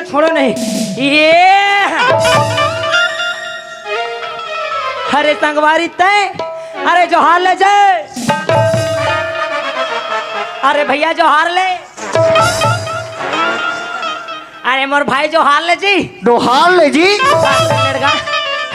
छोड़ो नहीं। ये अरे संगवारी तय, अरे जोहार ले जय, अरे भैया जोहार ले, अरे मोर भाई जोहार ले जी, दोहार ले जी। लड़का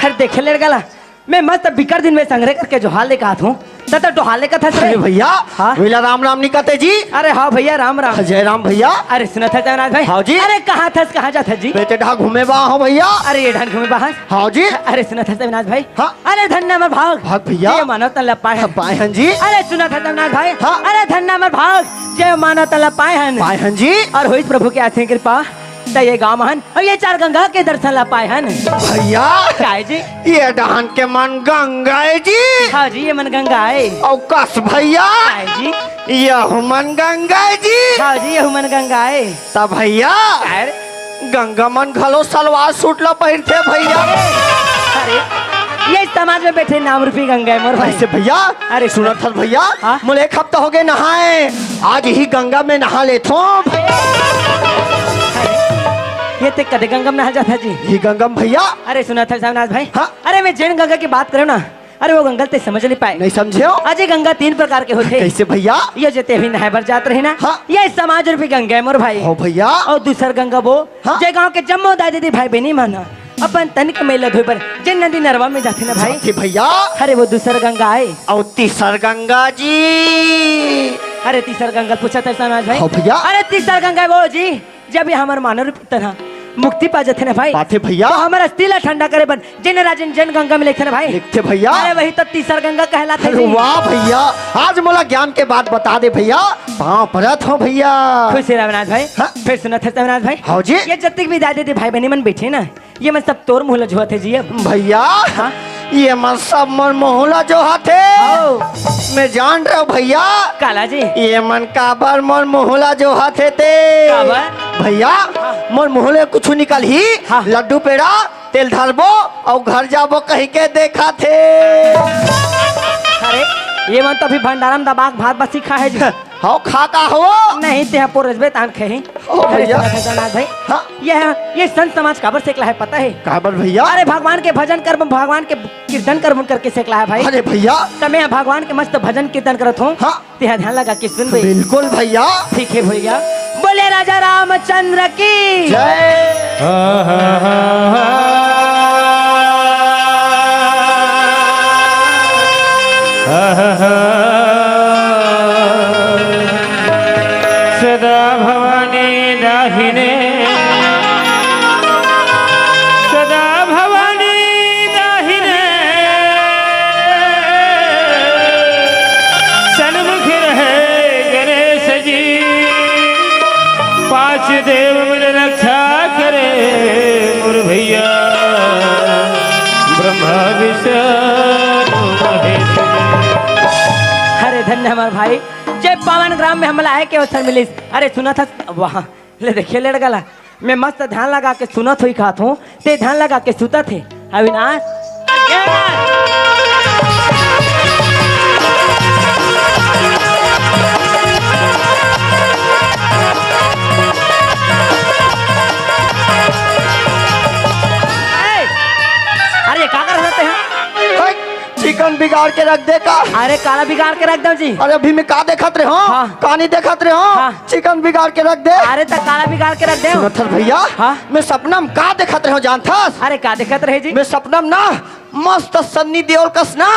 अरे देखे लड़का मैं मस्त बिकर दिन में संग्रह करके जोहार ले कहा हूँ तो डोहाले का था अरे भैया हाँ बोला राम राम नहीं कहते जी। अरे हाँ भैया राम राम। जय राम भैया। अरे सुना था जगन्नाथ भाई। हाँ जी। अरे कहाँ था कहाँ जाता जी? बेटे ढा घूमे बा हो भैया। अरे ये ढन घूमे बाहर। हाँ जी। अरे सुना था जगन्नाथ भाई। हाँ। अरे धन्ना मर भाग भाग भैया। जय मानव तल पाए हन पाए हन जी। अरे सुना था जगन्नाथ भाई। हाँ। अरे धन्ना मर भाग जय मानव तल पाए हन जी। और हुई प्रभु के आशीर्वाद कृपा तो ये गाँव महन और ये चार गंगा के दर्शन ला पाए हन भैया। काय जी? ये डहान के मन गंगा है जी। हाँ जी ये मन गंगा है। और कस भैया काय जी? यह मन गंगा है जी। हाँ जी ये मन गंगा है। तब भैया गंगा मन घलो सलवार सूट ला पहनते भैया। अरे ये समाज में बैठे नाम रूपी गंगा है मोर भाई से भैया। अरे सुना था भैया हाँ? मुझे एक हफ्ता हो गए नहाए, आज ही गंगा में नहा ले थो। ये ते कदे गंगा में नहा जाता जी? ये गंगम भैया। अरे सुना था सामनाथ भाई। हाँ? अरे मैं जैन गंगा की बात करूँ ना, अरे वो गंगा ते समझ नहीं पाए। नहीं समझे हो? अजय गंगा 3 प्रकार के होते। कैसे भैया? ये जते भी नहाए बर जाते रहे ना। हाँ? ये समाज रूपी गंगा है मोर भाई। हो भैया। और दूसर गंगा वो हाँ? जय गाँव के जम्मो दादी दी भाई बहनी माना अपन तनिक मेला धोए पर जिन नदी नरवा में जाते ना भाई। जाते भैया। अरे वो दूसर गंगा है। और तीसर गंगा जी। अरे तीसर गंगा पूछा था समाज भाई। हो भैया। अरे तीसर गंगा वो जी जब ये हमारे मानव रूपी तरह मुक्ति पा जाते ना भाई। पाते भैया। तो हमारा स्थिला ठंडा करे बन जिन राजन जन गंगा में लिखते ना भाई। लिखते भैया। अरे वही तो तीसर गंगा कहलाते अरे वाह भैया, आज मोला ज्ञान के बात बता दे भैया। पाँव परत हो भैया। खुश है रवनाथ भाई। हाँ? फिर सुना था रवनाथ भाई। हाँ जी। ये जब तक भी दादी दी भाई बहनी मन बैठे ना, ये मन सब तोर मुँह लजुआ थे जी। भैया हाँ? ये मन सब मन मोहला जो हाथे मैं जान रहा हूँ भैया। काला जी ये मन काबर मोर मोहला जो हाथे थे काबर? भैया मोर मोहले कुछ निकल ही। हाँ। लड्डू पेड़ा तेल धरबो और घर जाबो कहीं के देखा थे। अरे ये मन तो अभी भंडारम दबाक भात बसी खा है जी। हाँ खा का हो नहीं ते पोरजबे तान खही। अरे भैया। सुना था रवनाथ भाई। हाँ? ये संत समाज काबर सेकला है पता है? काबर भैया? अरे भगवान के भजन कर भगवान के कीर्तन कर करके सेकला है भाई। अरे भैया तो मैं भगवान के मस्त भजन कीर्तन करत हूँ। हाँ? तेरा ध्यान लगा के सुन भाई। बिल्कुल भैया। ठीक है भैया। बोले राजा रामचंद्र की जय। सदा भवानी दाहिने, सदा भवानी दाहिने, सन्मुख रहे गणेश जी, 5 देव मुझ रक्षा करे मुर भैया, ब्रह्मा विष्णु महेश। अरे धन्य हमारे भाई। जय पावन ग्राम में हमला आए के अवसर मिली। अरे सुना था वहाँ ले देखिए लड़ गला मैं मस्त ध्यान लगा के सुना थी कहा हूँ ते ध्यान लगा के सुता थे अविनाश। अरे क्या कर सकते हैं? चिकन बिगाड़ के रख दे का। अरे काला बिगाड़ के रख दो जी। अरे अभी मैं का देखत रहे हो? हाँ। कहानी देखत रहे हो? हाँ। चिकन बिगाड़ के रख दे। अरे तो काला बिगाड़ के रख दे। सुनथर भैया हाँ? मैं सपना में का देखत रहे हो जानथस? अरे का देखत रहे जी? मैं सपना में ना मस्त सन्नी देओल कस ना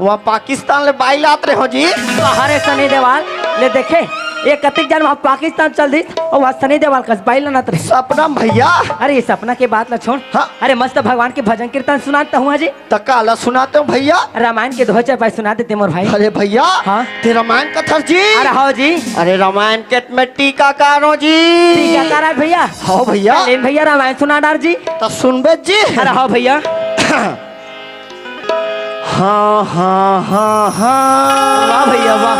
वहाँ पाकिस्तान ले बाइल आत रहे हो जी। अरे सनी देवाल ले देखे ये कतिक जन वहाँ पाकिस्तान चल दी और वहाँ सनी देवाल कस बाइल ना रहे। सपना में भैया। अरे ये सपना के बात ना छोड़। हाँ? अरे मस्त भगवान के भजन कीर्तन सुनाता हूँ जी। तकाला सुनाते हो भैया। रामायण के 2 चार सुना देते मोर भाई। अरे भैया हाँ? ते रामायण कथा जी। अरे हाँ जी अरे रामायण के में टीकाकार हो जी। टीकाकार है भैया। हाँ भैया। लेन भैया रामायण सुना डार जी। तो सुनबे जी। अरे हाँ भैया। हाँ हाँ हाँ हाँ वाह भैया वाह।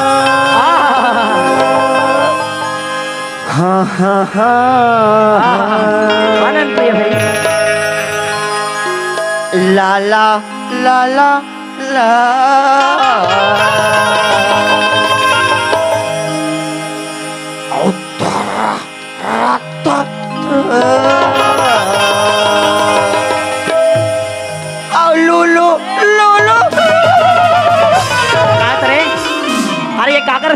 हाँ हाँ हाँ आनंद प्रिय भैया। लाला लाला ला औ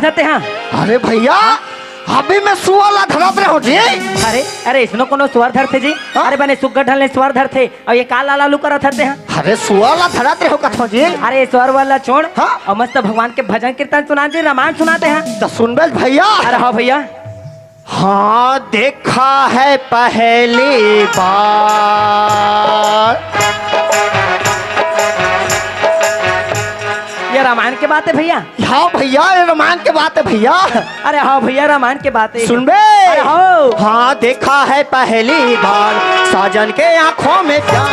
धरते हैं? अरे भैया अभी मैं सुवाला धरत रहे हो जी। अरे अरे इसनो कोनो स्वर धरते जी? हाँ? अरे बने सुग्गर ढलने स्वर धरते और ये काला लालू कर धरते हैं? अरे सुवाला धरत रहे हो कथो जी। अरे स्वर वाला छोड़ हाँ? और मस्त भगवान के भजन कीर्तन सुनाते रामायण सुनाते हैं। तो सुनबे भैया। अरे हाँ भैया। हाँ देखा है पहली बार। ये रामायण की बात है भैया? हाँ भैया ये रामायण के बात है भैया। अरे हाँ भैया रामायण की बात है। सुन बे। अरे हाँ। हाँ देखा है पहली बार साजन के आंखों में प्यार।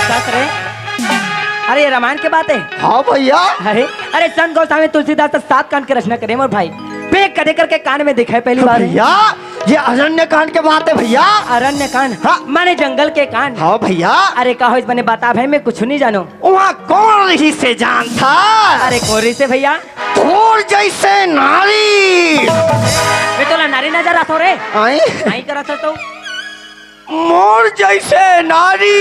सच रे? अरे ये रामायण की बात है? हाँ भैया। अरे अरे संत गोस्वामी तुलसीदास तो 7 कांड की रचना करे मोर भाई। पे कदे करके कान में दिखाए पहली बार। भैया ये अरण्य कांड के बात है भैया। अरण्य कांड? हाँ। माने जंगल के कांड। हाँ भैया। अरे कहो इस बने बता भाई मैं कुछ नहीं जानू। वहाँ कौन रही से जान था? अरे कोरी से भैया? फूल जैसे नारी। मैं तो नारी नजर आता हूँ रे। आई नहीं करा था तो मोर जैसे नारी।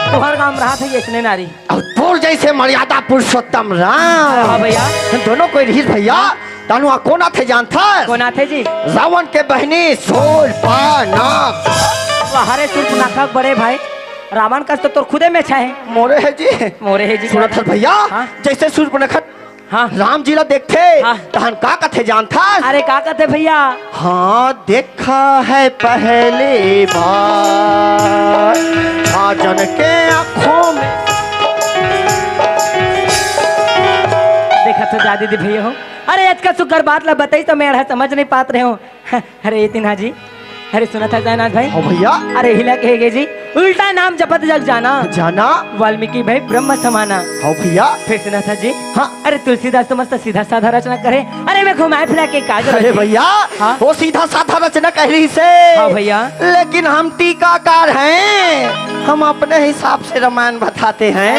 तुम्हार काम रहा था ये इसने नारी। और फूल जैसे मर्यादा पुरुषोत्तम राम। हाँ भैया। दोनों कोई रही भैया। तानुआ कोना थे जानता? कौन आते जी? रावण के बहनी शूर्पणखा। हरे शूर्पणखा बड़े भाई रावण का तो खुदे में छा है। मोरे है जी। मोरे है जी। सुना था भैया। हाँ? जैसे शूर्पणखा हाँ। राम जी ला देखते हाँ। तहन का कथे जानता? अरे का कहते भैया? हाँ देखा है पहली बार साजन के आंखों में। देखा तो दादी दी भैया हो। अरे आज का सुगर बात ला बताई तो मैं समझ नहीं पात रहे हो। अरे इतना जी। अरे सुना था जयनाथ भाई? हाँ भैया। अरे हिला कहेगे जी उल्टा नाम जपत जग जाना जाना वाल्मीकि भाई ब्रह्म समाना। हाँ भैया। फिर सुना था जी? हाँ। अरे तुलसीदास तो मस्त सीधा साधा रचना करे। अरे मैं घुमाए फिरा के काज अरे भैया हाँ? वो सीधा साधा रचना कह रही से। हाँ भैया। लेकिन हम टीकाकार हैं। हम अपने हिसाब से रामायण बताते हैं।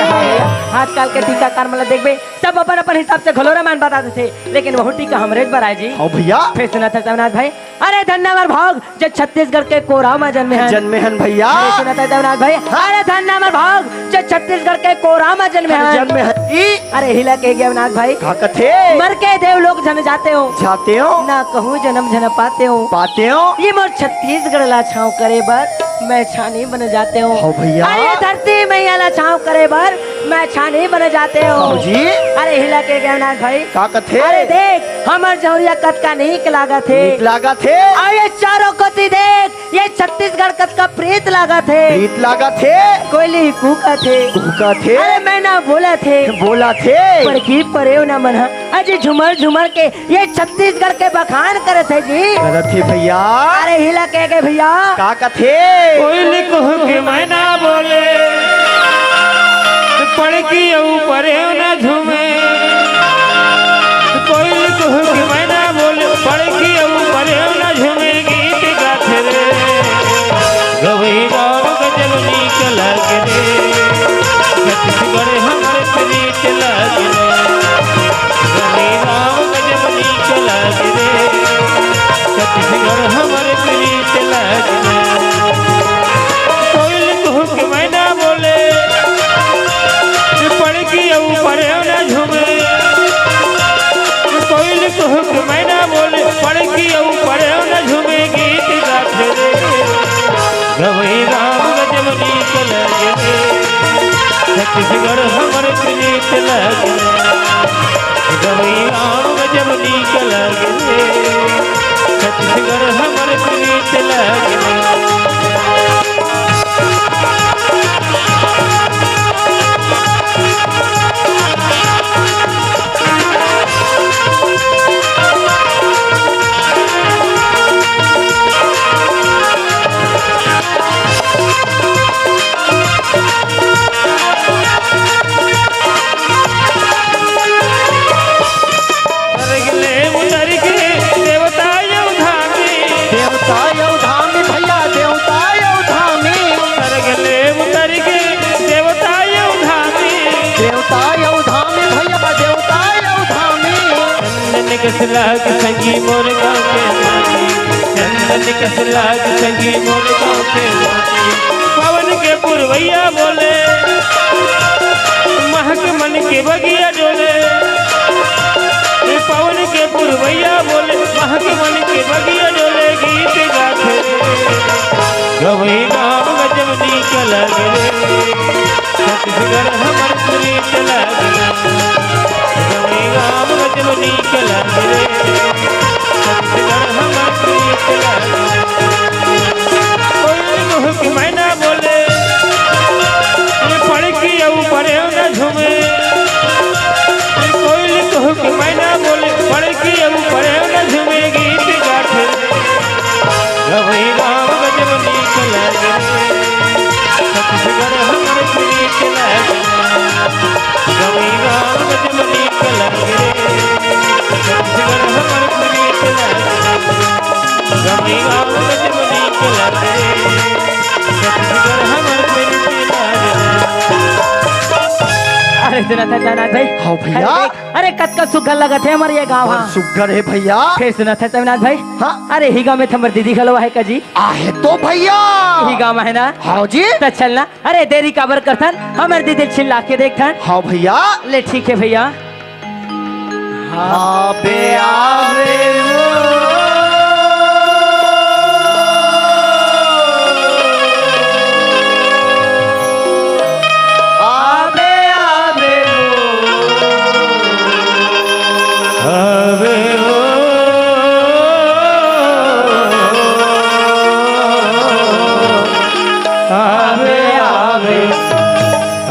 आजकल के टीकाकार मतलब देखबे सब अपन अपन हिसाब से घलो रामायण बताते थे लेकिन वह टीका हमरे पर आए जी। हाँ भैया। फिर सुना था जगन्नाथ भाई? अरे धन्यवाद भाग जो छत्तीसगढ़ के कोराव में जन्मे हैं। जन्मे हैं भैया। अरे सुना था जगन्नाथ भाई? अरे धन्यवाद भाग जो छत्तीसगढ़ के कोराव में जन्मे हैं। जन्मे हैं जी। अरे हिला के जगन्नाथ भाई? का कथे मर के देव लोग जन जाते हो जाते हो ना कहूँ जन्म जन पाते हो। पाते हो। ये मोर छत्तीसगढ़ ला छाँव करे बर मैं छानी बन जाते हो। हाँ भैया। अरे धरती मैया ला छाँव करे बर मैं छानी बन जाते हो। हाँ जी। अरे हिला के जगन्नाथ भाई? का कथे अरे देख हमर जौरिया कत का नहीं लागा थे। नीक लागा थे। और ये चारों कोती देख ये छत्तीसगढ़ कत का प्रीत लागा थे। प्रीत लागा थे। कोयली कूका थे। भूखा थे। अरे मैं ना बोला थे बोला थे। पड़की परेव ना मना अजी झुमर झुमर के ये छत्तीसगढ़ के बखान करे थे जी। गलत थे भैया। अरे हिला के गए भैया? का कथे कोई कहूँ कि मैं ना बोले पढ़ की ऊपर ना झूमे। कोई कहूँ कि मैं ना बोले पढ़ की ऊपर ना झूमे। गीत गाथे रे गवई गाँव गजब नीक लगे रे। छत्तीसगढ़ हमारे प्रीत लगे रे। गवई गाँव गजब नीक लगे रे। छत्तीसगढ़ हमारे प्रीत लगे रे। कोई कहूँ कि मैं ना बोले पढ़ की ऊपर ना झूमे। कोई कहूँ कि मैं ना बोले पढ़ की ऊपर ना झूमे। गीत गाथे रे गवई राम गजब नीक लगे रे। छत्तीसगढ़ हमर प्रीत लगे रे। गवई राम गजब नीक लगे रे। छत्तीसगढ़ हमर प्रीत लगे रे। कसला के संगी मोर गाँव के चंदन कस लाग सगी मोर गाँव के मोती पवन के पुरवैया बोले महक मन के बगिया डोले पवन के पुरवैया बोले महक मन के बगिया डोले गीत गाथे गवई गाँव गजब नीक लगे छत्तीसगढ़ हमर प्रीत लगे गवई गाँव गजब नीक लगे छत्तीसगढ़ हमर प्रीत लगे कोई मुँह की मैना बोले पढ़ की औ पढ़े न झूमे कोई कहो कि मैना बोले पढ़ की औ पढ़े न झूमे गीत गाथे गवई गाँव गजब नीक लगे छत्तीसगढ़ हमर प्रीत लगे गवई गाँव गजब नीक लगे छत्तीसगढ़ हमर प्रीत लगे गवई गाँव गजब नीक लगे छत्तीसगढ़ हमर प्रीत लगे। अरे सुना था जगन्नाथ भाई। हाँ भैया। अरे कत का सुगर लगा थे हमारे ये गाँव। हाँ सुगर है भैया। फिर सुना था जगन्नाथ भाई। हाँ अरे ही गाँव में हमारे दीदी खलो है का जी। आहे तो भैया ही गाँव है ना। हाँ जी। तो चलना अरे देरी काबर करथन हमारे दीदी चिल्ला के देखथन। हाँ भैया। ले ठीक है भैया। हाँ बे आवे आवे हो आवे आवे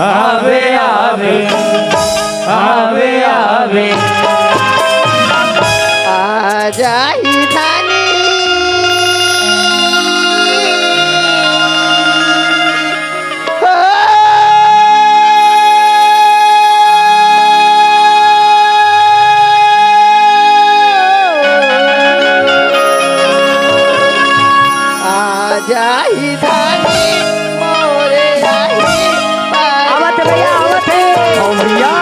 आवे आवे आवे आवे आजा ही धानी आजा ही धानी मोरे आई आवत है भैया आवत है। भैया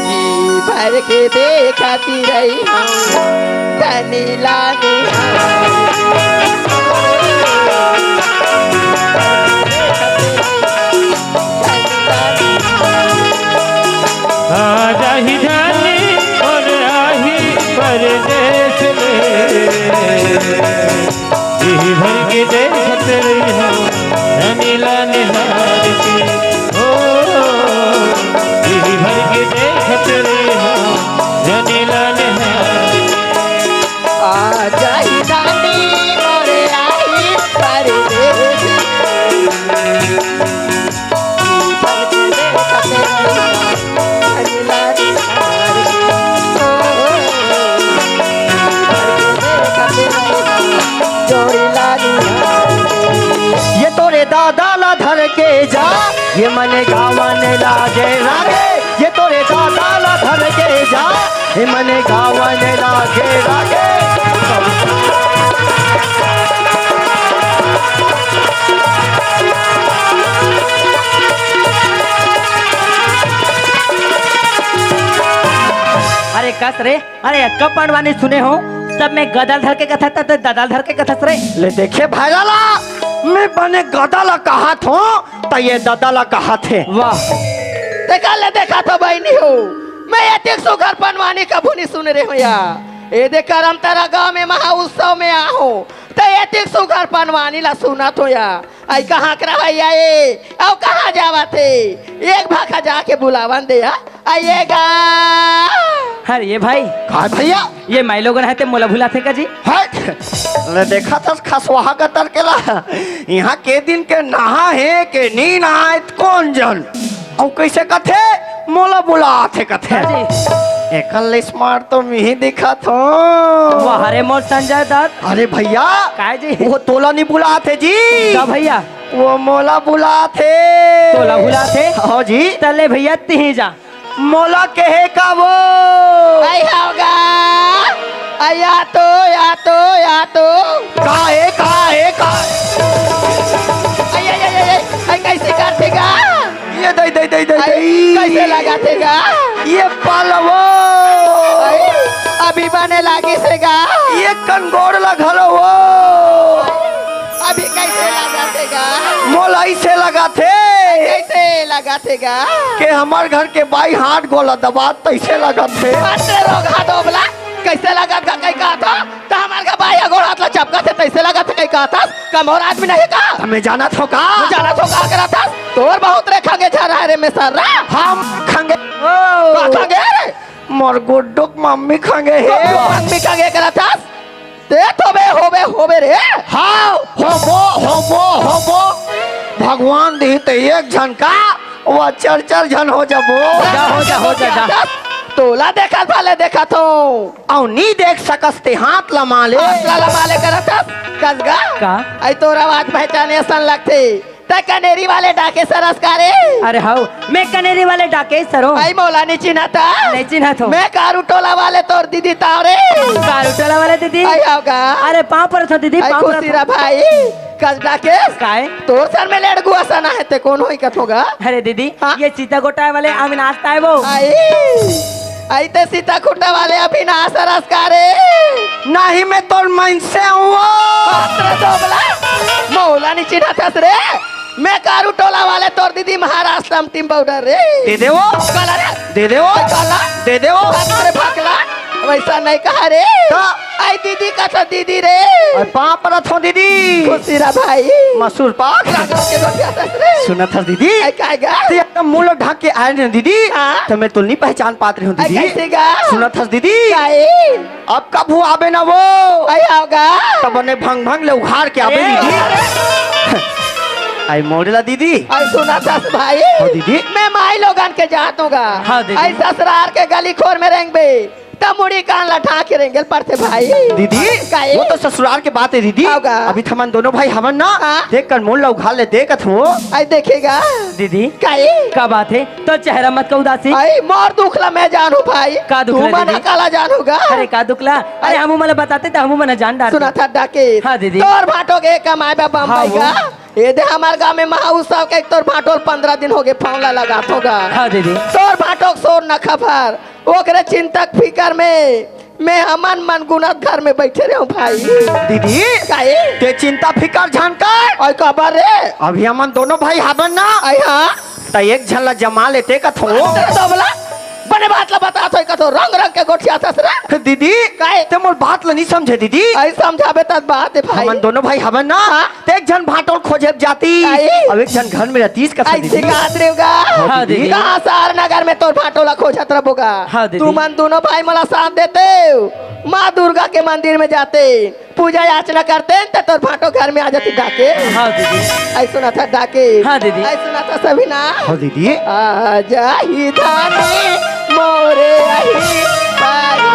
जी भर के देखती रही हूँ धनी लाने आजा ही जानी और आही परदेश में जी भर के देखत रही हो नीला निहार के ओ जी भर के देखत रही हो नीला निहार आजा ही धानी मोरे आई परदेश भर के देखते धनी लाने ये तोरे दादा ला धर के जा ये मने गावन लागे रागे ये तोरे दादा ला धर के जा ये मने गावन लागे रागे अरे कस रे अरे कब पढ़वानी सुने हो तब मैं गदल धर के कथा था तो ददल धर के कथा रे। ले देखे भाई लाला मैं बने गदा ला कहा थो तो ये दादा ला कहा थे वाह देखा तो भाई नहीं हो मैं ये सुगर पनवानी का भुनी सुन रहे हो या ये देखकर हम तेरा गाँव में महा उत्सव में आहो तो ये सुगर पनवानी ला सुना तो या आई कहाँ करा भैया ये अब कहाँ जावा थे एक भाखा जाके बुलावन दे या आइएगा। अरे ये भाई कहा भैया ये माई लोगन है ते मोला भुला थे का जी। हट ले देखा था खसवाहा का तरकेला यहाँ के दिन के नहा है के नी नहा कौन जन और कैसे कथे मोला बुला थे कथे जी एकल स्मार्ट तो मी दिखा थो वाह रे मोर संजय दत्त। अरे भैया काय जी वो तोला नहीं बुला थे जी का भैया वो मोला बुला थे तोला भुला थे। हाँ जी तले भैया तिही जा मोला कहे का वो आई होगा या तो काहे कैसे काटेगा ये दे कैसे लगातेगा ये पालवो अभी बने लागी से गा ये कंगोर लगल हो अभी कैसे लगाते गा मोल ऐसे लगा थे कैसे लगाते गा कि हमार घर के बाई हाथ गोला दबा तैसे लगा थे मात्र रोग हाथ ओबला कैसे लगा का कहीं कहा था तो हमारे का बाई अगोड़ हाथ ला चपका थे तैसे लगा था कहीं कहा था कम और आदमी नहीं का हमें जाना था का जाना तो का करा था तोर बहुत रे खागे जा रहा है रे में सर हम खांगे का खागे रे मोर गुड्डुक मम्मी खांगे हे आदमी खागे करा था ते होबे रे हाँ होबो भगवान दी तो एक झन का वह चर झन हो जाबो हो जा तोला देखा भाले देखा तो औ नी देख सकस ते हाथ लमा ले लाला माले करा था कसगा का? आई तोर आवाज पहचाने सन लगते ते कनेरी वाले डाके सरस करे अरे हाउ मैं कनेरी वाले डाके सरो आई मौलानी चिन्हा था नहीं चिन्हा तो मैं कारू टोला वाले तोर दीदी तावरे कारुटला वाले दीदी आई आओगा अरे पाँव पर था दीदी आई पाँव पर खुशीरा भाई कस डाके काय तोर सर में लेड़गु आसाना है ते कौन होई कथ होगा अरे दीदी हाँ? ये सीता गोटा वाले अविनाश है वो आई आई ते सीता खुट्टा वाले अभी ना सरस करे नहीं मैं तोर मन से हुआ पात्र दोबला मौलानी चिन्हा था रे मैं कारू टोला वाले तोर दीदी महाराष्ट्र टीम पाउडर रे दे देवो काला रे दे देवो काला दे देवो अरे भागला वैसा नहीं कहा रे आई दीदी का था दीदी रे और पाँव पर थो दीदी खुशीरा भाई मसूर पाक के रोटिया था रे सुना था दीदी आई काएगा ते एकदम मुंह लोग ढक के आए ना दीदी हाँ? तो मैं तो नहीं पहचान पात रही हूँ आई दीदी कैसे गा सुना था दीदी काए अब कब हुआ आबे ना वो आई आओगा तब ने भंग भंग ले उखाड़ के आबे दीदी आई मोड़ला दीदी आई सुना था भाई हो दीदी मैं माई लोगन के जात होगा हाँ दीदी। आई ससुराल के गली खोर में रहेंगे तमुड़ी कान लठा के रहेंगे पड़ते भाई दीदी काहे? वो तो ससुराल के बात है दीदी होगा। अभी थमन दोनों भाई हमन ना हाँ? देख कर मुंह ला उखाड़ ले देखत हो आई देखेगा दीदी काए का बात है तो चेहरा मत का उदासी आई मोर दुखला मैं जानू भाई का दुखला तू मना दीदी? काला जानूगा अरे का दुखला अरे हम मला बताते तो हम मना जान डाल सुना था डाके हाँ, दीदी। तोर भाटोगे कमाए बा बम्बई वो। का ये दे हमारे गांव में महोत्सव के तोर भाटोल 15 दिन हो गए फावला लगा होगा हाँ दीदी तोर भाटोक सोर न खबर ओकरे चिंतक फिकर में मैं हमन मन गुनत घर में बैठे रहे भाई दीदी काहे ते चिंता फिकर जानकर और खबर रे अभी हमन दोनों भाई हमन ना आई हाँ त एक झल्ला जमा लेते कथो तो बोला बने बात ला बता तो कतो रंग रंग के गोठिया ससुरा दीदी काहे? ते मोर बात ला नहीं समझे दीदी आई समझाबे तक बात है भाई हमन दोनों भाई हमन ना हाँ? ते एक जन भाटोल खोजे जाती काहे? अब एक जन घर में रहती इसका आई दीदी सिखात रेगा हाँ, दीदी। कहाँ सार नगर में तोर भाटोला खोजत रहोगा हाँ, दीदी। तू मन दोनों भाई मला साथ देते माँ दुर्गा के मंदिर में जाते पूजा याचना करते तो तोर भाटो घर में आ जाती डाके हाँ दीदी आई सुना था डाके हाँ, दीदी। आई सुना था सभी ना हो दीदी आ जाही धानी मोरे आही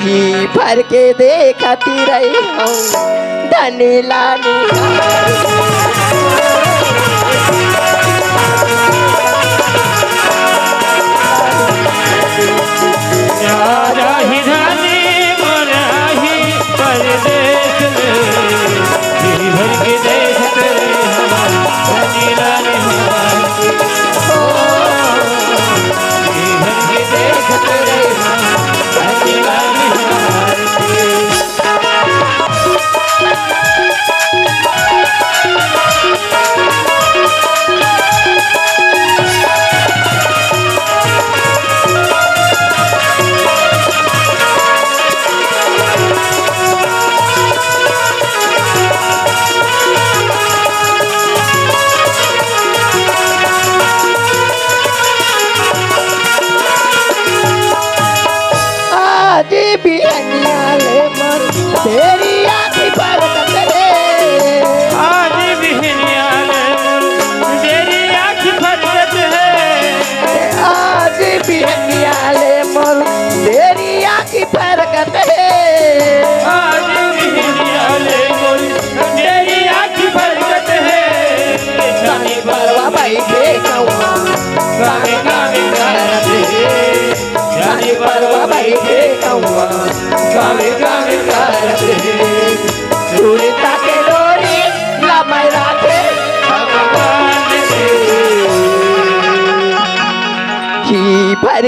जी भर के देखती रही हूँ धनी लानी राही रानी मराही परदेश में जी भर के देखते हमारी रानी हमारी जी भर के देखते हमारी रानी हमारी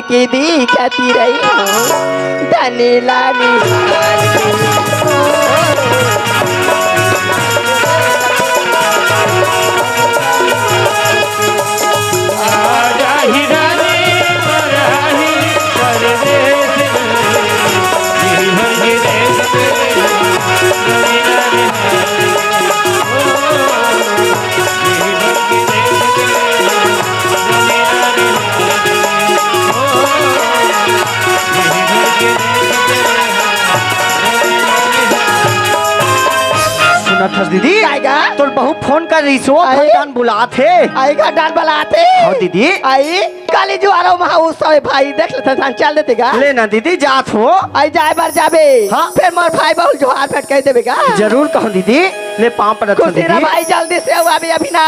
प्यार की दिखाती रही हो धनी लानी आजा ही रानी मराही परदेस मेरी भर के देश मेरी रानी मेरी भर के देश मेरी रानी मेरी भर के सुना था दीदी आएगा तोर बहू फोन कर रही सो आए? खानदान बुलाते आएगा डांट बलाते हाँ दीदी आई काली जो आ रहा महा उत्सव है भाई देख लेते हैं चल देते का लेना दीदी जात हो आई जाए बार जाबे हाँ। फिर मोर भाई बहुल जो हाथ पेट कह देबे का जरूर कहो दीदी ले पाँव पर रखो खुशी दीदी भाई जल्दी से आओ अभी अभी ना